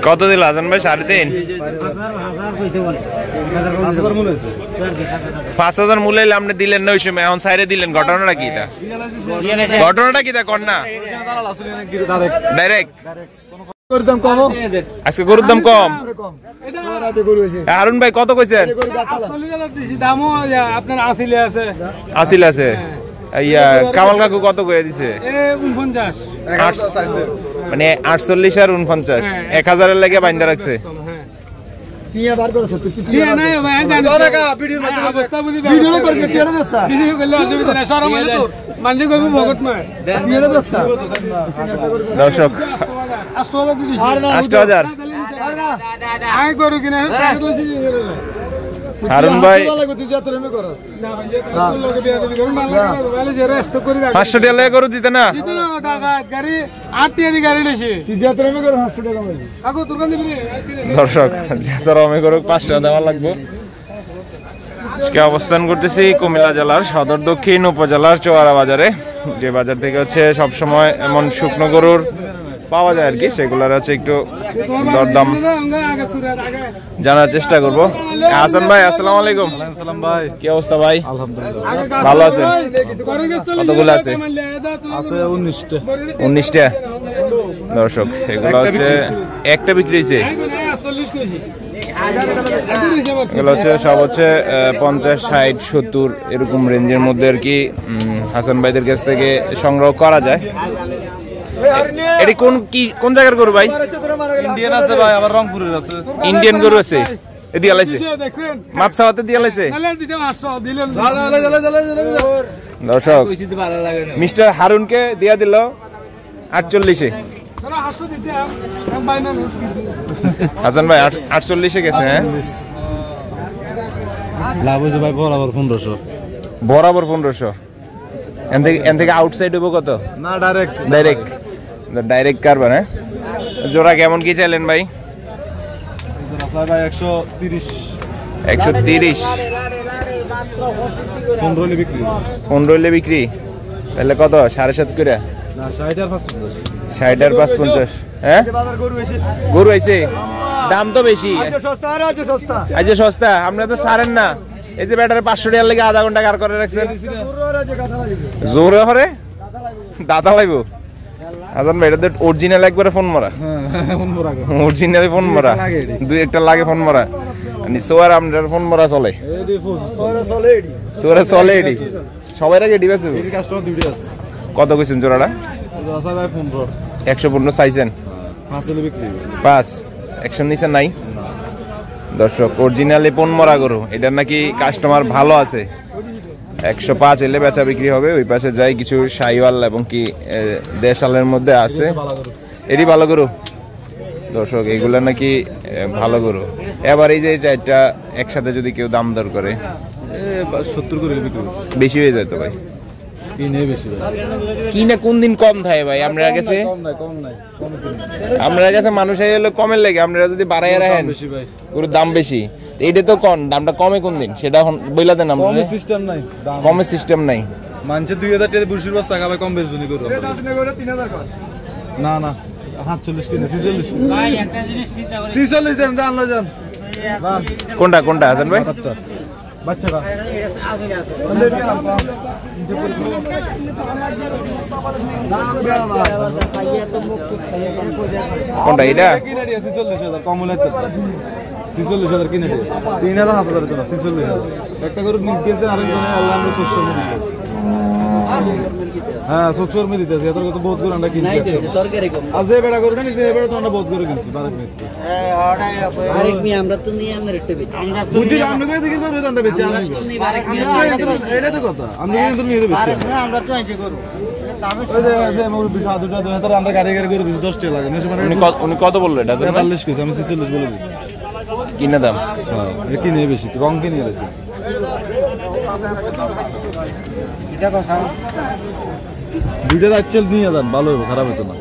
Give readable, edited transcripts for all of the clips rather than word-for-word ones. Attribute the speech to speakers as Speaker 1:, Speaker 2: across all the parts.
Speaker 1: কত দিল হাসান ভাই? 3.5। 5,000 মূল্য আপনি দিলেন না ওই সময়, এখন সাইডে দিলেন, ঘটনাটা কি? ঘটনাটা কি? কর না ডাইরেক্ট আজকে গরুর দাম কম। হারুন ভাই কত কইছেন? 80 আছে। কামাল কাকু কত কয়ে দিছে?
Speaker 2: 49
Speaker 1: মানে 48 আর 49 1000 এর লাগে বাইন্দা রাখছে। দর্শক 8000 হারুন ভাই 500 টাকা লাগে গরু দিতে না? দর্শক আমি গরু 500 দেওয়া লাগবে। আজকে অবস্থান করতেছি কুমিল্লা জেলার সদর দক্ষিণ উপজেলার চোয়ারা বাজারে, যে বাজার থেকে হচ্ছে সবসময় এমন শুকনো গরুর পাওয়া যায় আর কি, সেগুলোর হচ্ছে একটু দরদাম জানার চেষ্টা করবো। হাসান ভাই আসসালামু আলাইকুম।
Speaker 3: ভাই
Speaker 1: কি অবস্থা ভাই?
Speaker 3: আলহামদুলিল্লাহ
Speaker 1: ভালো আছেন? কতগুলো আছে? 19টা। দর্শক এগুলো হচ্ছে একটা বিক্রি হয়েছে, এগুলো হচ্ছে সব হচ্ছে 50, 60, 70 এরকম রেঞ্জের মধ্যে আর কি হাসান ভাইদের কাছ থেকে সংগ্রহ করা যায়। এটি কোন জায়গার গরু ভাই?
Speaker 3: ইন্ডিয়ান আছে ভাই, আবার রংপুরের আছে।
Speaker 1: ইন্ডিয়ান গরু আছে, দিয়া লাইছে মাপসাওয়াতে দিয়া লাইছে। দর্শক মিস্টার হারুনকে দিয়া দিল 48-এ। হাসান ভাই 48-এ গেছে। হ্যাঁ
Speaker 3: লাভ হয়েছে ভাই বরাবর 1500।
Speaker 1: বরাবর 1500। এন থেকে আউটসাইড হবো কত?
Speaker 3: না
Speaker 1: ডাইরেক্ট কারবার। হ্যাঁ জোড়া কেমন কি চাইলেন ভাই?
Speaker 3: 130।
Speaker 1: 130 15 বিক্রি। তাহলে কত? 7.5 করে?
Speaker 3: না 60
Speaker 1: আর 550। হ্যাঁ গরু হয়েছে, দাম তো বেশি। আজ সস্তা আপনারা তো ছাড়েন না। এই যে ব্যাটারে 500 টাকার লেগে আধা ঘন্টা কার করে রাখছেন। জোরে হরে দাদা লাগবো। হাসান ভাই এটা অরিজিনাল একবারে ফোন মারা, অরিজিনালি ফোন মারা, দুই একটা লাগে ফোন মারা। সোয়ার আপনার ফোন মারা চলে, সোয়ারে চলে এডি সবাই আগে এডি আছে। কত কইছেন জোড়াটা? 115 চাইছেন? 5 100 নিচে নাই। দর্শক অরিজিনালি ফোন মারা গরু, এটার নাকি কাস্টমার ভালো আছে। 105 এলে বেচা বিক্রি হবে। ওই পাশে যাই কিছু শাইওয়াল এবং কি দেশালের মধ্যে আছে, এরই ভালো গরু। দর্শক এগুলা নাকি ভালো গরু। এবার এই যে 4টা একসাথে যদি কেউ দাম দর করে
Speaker 3: 70 করে বিক্রি,
Speaker 1: বেশি হয়ে যায় তো ভাই। কিনে কোন দিন কম থাকে ভাই? আপনার কাছে মানুষ হলো কমের লেগে, আপনারা যদি বাড়াইয়া রাখেন গরুর দাম বেশি। এইটা তো কম, দামটা কমে কোন দিন সেটা বইলা দেন। কমের সিস্টেম নাই।
Speaker 3: মানুষের 2000 টাকা বুরসির বস্তা খাবে, কম বেচবো নি গরু। না 48 কিনে 46 দেন দান লো যান।
Speaker 1: কোনটা হাসান ভাই?
Speaker 3: বাচ্চাটা
Speaker 1: কোনটা এটা?
Speaker 3: 46,000 কম হলে 46,000 কিনে 3,000 হাজার তো না 46,000 একটা করে নিতেছে। আরেকজনে আল্লাহ আমরা 600 মে দিতেছে। হ্যাঁ 600 মে দিতেছে। এত কত বহুত করে আমরা কিনছি আজ এই বেড়া করে না, নিজে এই বেড়া তো আমরা বহুত করে কিনছি।
Speaker 2: আরেক মি আমরা তো নিয়ে আমরা রেটে বেচি। আমরা তো
Speaker 3: বুঝি আমরা কই দেখি করে দামটা বেচি।
Speaker 2: আমরা তো নিয়ে আরেক মি
Speaker 3: এটা তো কথা, আমরা কিন্তু নিয়ে বেচি।
Speaker 2: আমরা তো আইছে করব।
Speaker 3: আমরা গাড়ি করে দিচ্ছি 10 টাকা লাগে।
Speaker 1: উনি কত বললো এটা?
Speaker 3: 43 কইছে, আমি 46 বলে দিচ্ছি।
Speaker 1: কিনা দাম?
Speaker 3: হ্যাঁ কিনে বেশি, রং কিনে বেশি। দুইটা যাচ্ছে নিয়ে যান, ভালো হবে, খারাপ হতো না।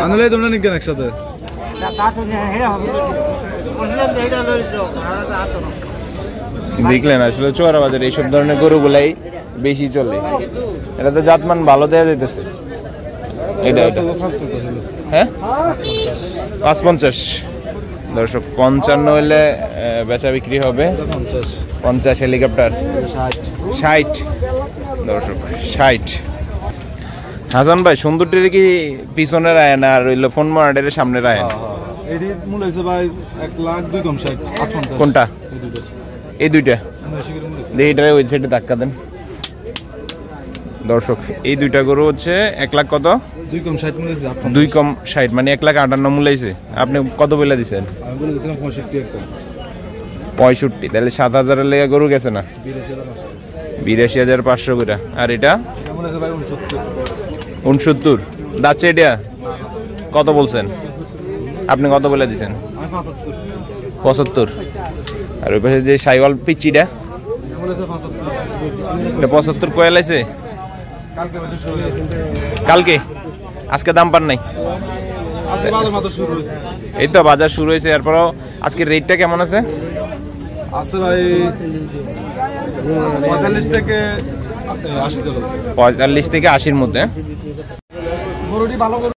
Speaker 3: আনলে তোমরা নিকেন একসাথে
Speaker 1: দেখলেন আসলে চোরা বাজারে এইসব ধরনের গরুগুলাই বেশি চলে। এটা তো জাতমান ভালো দেওয়া যাইতেছে। এটা হ্যাঁ 550 দর্শক, 55 হলে বেচা বিক্রি হবে। 50 হেলিকপ্টার 60 দর্শক 60। হাসান ভাই সুন্দরটির কি পিছনের আয় না আর রইল ফোন মার্ডের সামনের আয়?
Speaker 3: এডি মূল হইছে ভাই 1 লাখ 2 কম 60 58।
Speaker 1: কোনটা? এই দুইটা এইটারে ওই সাইডে ধাক্কা দেন দর্শক। এই দুইটা গরু হচ্ছে 1 লাখ কত?
Speaker 3: 2 কম 60 মূল হইছে 58।
Speaker 1: 2 কম 60 মানে 1,58,000 মূল্য হইছে। আপনি কত বলে দিছেন?
Speaker 3: আমি বলেছিলাম 65 একটা।
Speaker 1: 65, তাহলে 7,000 এর লেগে গরু গেছে না? 82,500 করে। আর এটা
Speaker 3: কেমন আছে ভাই? 69।
Speaker 1: 69 দাচ্ছে। এটা কত বলছেন আপনি? কত বলে দিছেন?
Speaker 3: আমি 75।
Speaker 1: 75। আর ওই পাশে যে সাইওয়াল পিচিটা
Speaker 3: বলেছে 75।
Speaker 1: এটা 75 কয়েল আছে
Speaker 3: কালকে বছর শুরু হয়েছে।
Speaker 1: কালকে? আজকে দাম পান নাই?
Speaker 3: আজকে বাজার মাত্র শুরু হয়েছে।
Speaker 1: এই তো বাজার শুরু হয়েছে, এরপরও আজকে রেটটা কেমন আছে?
Speaker 3: আছে ভাই 45 থেকে 80 টাকা।
Speaker 1: 45 থেকে 80-র মধ্যে।
Speaker 3: গরুটি ভালো